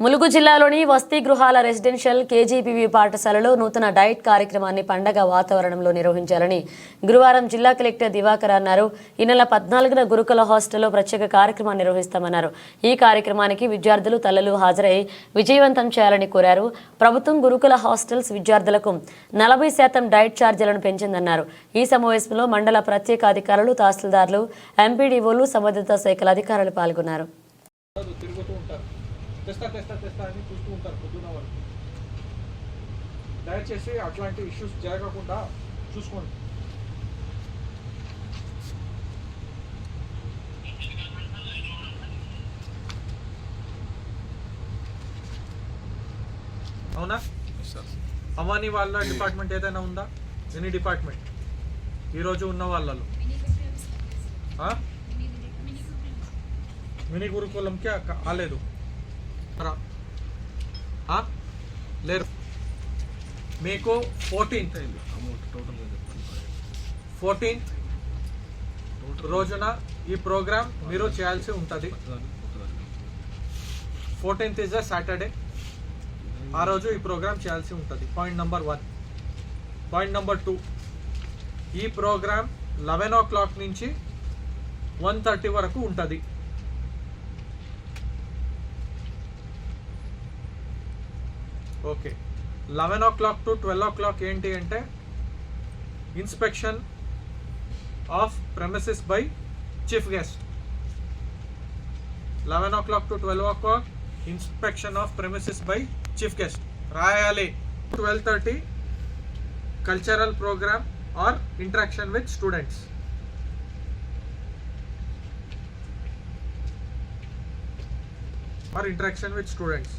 ములుగు జిల్లాలోని వసతి గృహాల రెసిడెన్షియల్ కేజీపీవీ పాఠశాలలో నూతన డైట్ కార్యక్రమాన్ని పండగ వాతావరణంలో నిర్వహించాలని గురువారం జిల్లా కలెక్టర్ దివాకర్ అన్నారు. ఈ నెల 14న గురుకుల హాస్టల్లో ప్రత్యేక కార్యక్రమాన్ని నిర్వహిస్తామన్నారు. ఈ కార్యక్రమానికి విద్యార్థులు తల్లులు హాజరై విజయవంతం చేయాలని కోరారు. ప్రభుత్వం గురుకుల హాస్టల్స్ విద్యార్థులకు 40% డైట్ ఛార్జీలను పెంచిందన్నారు. ఈ సమావేశంలో మండల ప్రత్యేక అధికారులు, తహసీల్దార్లు, ఎంపీడీఓలు, సంబంధిత శాఖల అధికారులు పాల్గొన్నారు. తెస్తా అని చూస్తూ ఉంటారు పొద్దున్న వరకు. దయచేసి అట్లాంటి ఇష్యూస్ జరగకుండా చూసుకోండి. అవునా? అవానీ వాళ్ళ డిపార్ట్మెంట్ ఏదైనా ఉందా? ఎనీ డిపార్ట్మెంట్ ఈరోజు ఉన్న వాళ్ళలో మినీ గురుకులంకి కాలేదు లేరు. మీకు 14th రోజున ఈ ప్రోగ్రామ్ మీరు చేయాల్సి ఉంటుంది. 14th is a Saturday. ఆ రోజు ఈ ప్రోగ్రామ్ చేయాల్సి ఉంటుంది. Point number 1. పాయింట్ నెంబర్ 2, ఈ ప్రోగ్రామ్ 11 o'clock నుంచి 1:30 వరకు ఉంటుంది. ఓకే, 11 o'clock to 12 o'clock ఏంటి అంటే inspection of premises by chief guest. 11 o'clock to 12 o'clock inspection of premises by chief guest రాయాలి. 12:30 cultural programme or interaction with students. Or interaction with students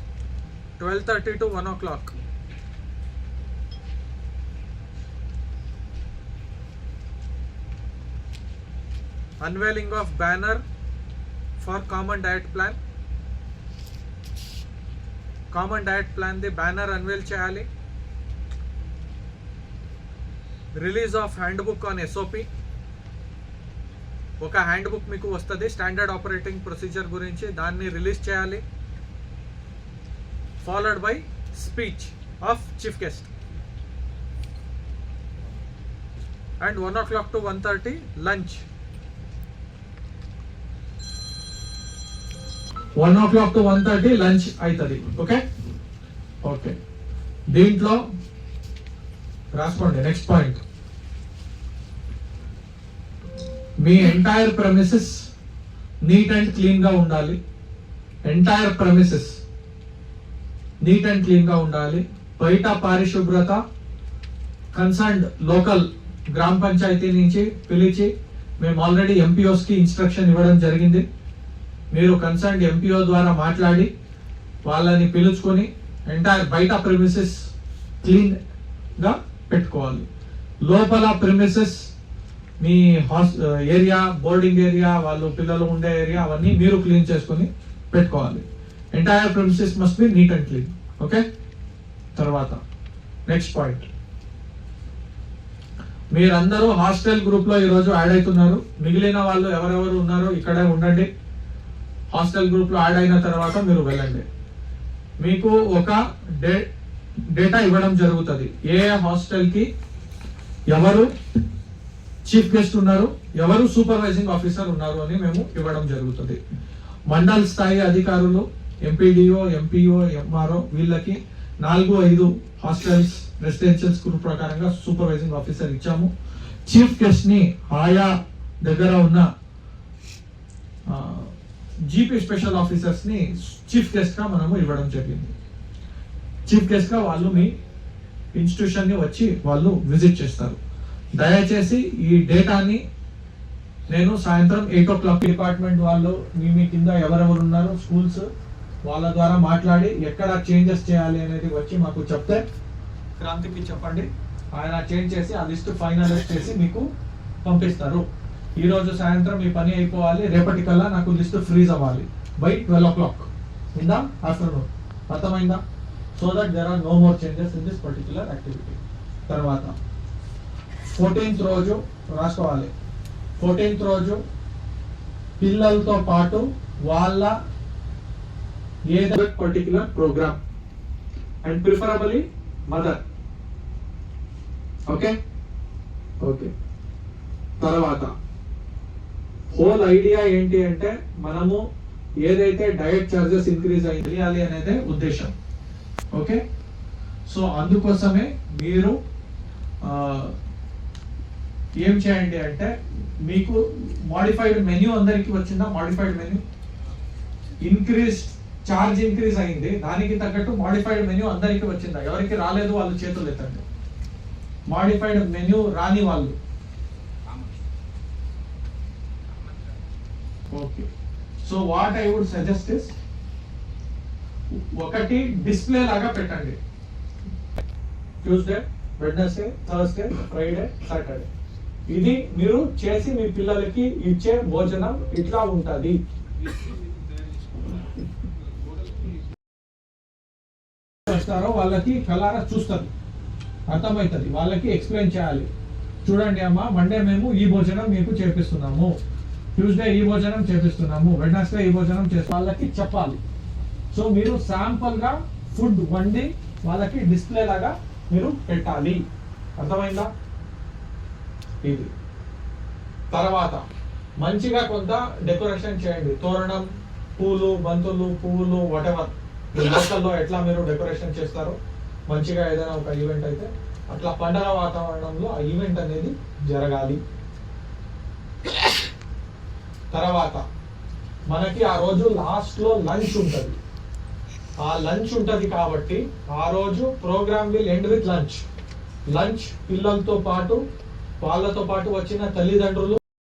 12:30 to 1 o'clock. Unveiling of banner for common diet plan. Common diet plan the banner unveil cheyali. Release of handbook on SOP. ఒక handbook మీకు వస్తుంది standard operating procedure గురించి, దాన్ని release చేయాలి. Followed by speech of chief guest. And 1 o'clock to 1:30 lunch. 1 o'clock to 1:30 lunch aitadi. Okay. దీంట్లో రాసుకోండి. Next point, మీ entire premises neat and clean గా ఉండాలి. Entire premises neat and clean గా ఉండాలి. బయట పారిశుభ్రత కన్సర్న్డ్ లోకల్ గ్రామ పంచాయతీ నుంచి పిలిచి మేము ఆల్రెడీ ఎంపీఓస్ కి ఇన్స్ట్రక్షన్ ఇవ్వడం జరిగింది. మీరు కన్సర్న్డ్ ఎంపీఓ ద్వారా మాట్లాడి వాళ్ళని పిలుచుకొని ఎంటైర్ బయట ప్రిమిసెస్ క్లీన్ గా పెట్టుకోవాలి. లోపల ప్రిమిసెస్ మీ ఏరియా, బోర్డింగ్ ఏరియా, వాళ్ళు పిల్లలు ఉండే ఏరియా అవన్నీ మీరు క్లీన్ చేసుకొని పెట్టుకోవాలి. Entire premises must be neat and clean. Okay. తర్వాత నెక్స్ట్ పాయింట్, మీరందరూ హాస్టల్ గ్రూప్ లో ఈరోజు యాడ్ అవుతున్నారు. మిగిలిన వాళ్ళు ఎవరెవరు ఉన్నారో ఇక్కడే ఉండండి. హాస్టల్ గ్రూప్ లో యాడ్ అయిన తర్వాత మీరు వెళ్ళండి. మీకు ఒక డేటా ఇవ్వడం జరుగుతుంది. ఏ హాస్టల్ కి ఎవరు చీఫ్ గెస్ట్ ఉన్నారు, ఎవరు సూపర్వైజింగ్ ఆఫీసర్ ఉన్నారు అని మేము ఇవ్వడం జరుగుతుంది. మండల్ స్థాయి అధికారులు, ఎంపీడీఓ, ఎంపీఓ, ఎంఆర్ఓ వీళ్ళకి 4-5 హాస్టల్స్ రెసిడెన్షియల్ స్కూల్ ప్రకారంగా సూపర్వైజింగ్ ఆఫీసర్ ఇచ్చాము. చీఫ్ గెస్ట్ ని ఆయా దగ్గర ఉన్న జీపీ స్పెషల్ ఆఫీసర్స్ ని చీఫ్ గెస్ట్ గా మనము ఇవ్వడం జరిగింది. చీఫ్ గెస్ట్ గా వాళ్ళు మీ ఇన్స్టిట్యూషన్ ని వచ్చి వాళ్ళు విజిట్ చేస్తారు. దయచేసి ఈ డేటాని నేను సాయంత్రం 8 o'clock డిపార్ట్మెంట్ వాళ్ళు మీ కింద ఎవరెవరు ఉన్నారో స్కూల్స్ వాళ్ళ ద్వారా మాట్లాడి ఎక్కడ చేంజెస్ చేయాలి అనేది వచ్చి మాకు చెప్తే క్రాంతికి చెప్పండి. ఆయన చేంజ్ చేసి ఆ లిస్ట్ ఫైనలైజ్ చేసి మీకు పంపిస్తారు. ఈ రోజు సాయంత్రం మీ పని అయిపోవాలి. రేపటికల్లా నాకు లిస్ట్ ఫ్రీజ్ అవ్వాలి by 12 o'clock in the afternoon. అర్థమైందా? So that there are no more changes in this particular activity. తర్వాత 14th రోజు రాసుకోవాలి. 14th రోజు పిల్లలతో పాటు వాళ్ళ ఏదో particular programme and preferably mother. Okay okay. తర్వాత హోల్ ఐడియా ఏంటి అంటే మనము ఏదైతే డయట్ చార్జెస్ ఇంక్రీజ్ అయ్యాలి అనేదే ఉద్దేశం. ఓకే, సో అందుకోసమే మీరు ఏం చేయండి అంటే మీకు మాడిఫైడ్ మెన్యూ అందరికి వచ్చిందా? మాడిఫైడ్ మెన్యూ చార్జ్ ఇంక్రీజ్ అయింది, దానికి తగ్గట్టు మాడిఫైడ్ మెన్యూ అందరికి వచ్చిందా? ఎవరికి రాలేదు వాళ్ళు చేతులు ఎత్తండి. మాడిఫైడ్ మెన్యూ రాని వాళ్ళు. Okay, so what I would suggest is ఒకటి డిస్ప్లే లాగా పెట్టండి. Tuesday, Wednesday, Thursday, Friday, Saturday ఇది మీరు చేసి మీ పిల్లలకి ఇచ్చే భోజనం ఇట్లా ఉంటది. వస్తారో వాళ్ళకి కలారా చూస్తారు, అర్థమవుతుంది, వాళ్ళకి ఎక్స్ప్లెయిన్ చేయాలి. చూడండి అమ్మా, మండే మేము ఈ భోజనం మీకు చేపిస్తున్నాము, ట్యూస్డే ఈ భోజనం చేపిస్తున్నాము, వెడ్నెస్డే ఈ భోజనం చేస్తాం, వాళ్ళకి చెప్పాలి. సో మీరు శాంపుల్ గా ఫుడ్ వండి వాళ్ళకి డిస్ప్లే లాగా మీరు పెట్టాలి. అర్థమైందా? ఇది తర్వాత మంచిగా కొంత డెకరేషన్ చేయండి. తోరణం, పూలు, బంతులు, పువ్వులు, వాటెవర్ లోకల్లో ఎట్లా మీరు డెకరేషన్ చేస్తారో మంచిగా ఏదైనా ఒక ఈవెంట్ అయితే అట్లా పండగ వాతావరణంలో ఆ ఈవెంట్ అనేది జరగాలి. తర్వాత మనకి ఆ రోజు లాస్ట్ లో లంచ్ ఉంటుంది. ఆ లంచ్ ఉంటుంది కాబట్టి ఆ రోజు programme will end with lunch. పిల్లలతో పాటు వాళ్ళతో పాటు వచ్చిన తల్లిదండ్రులు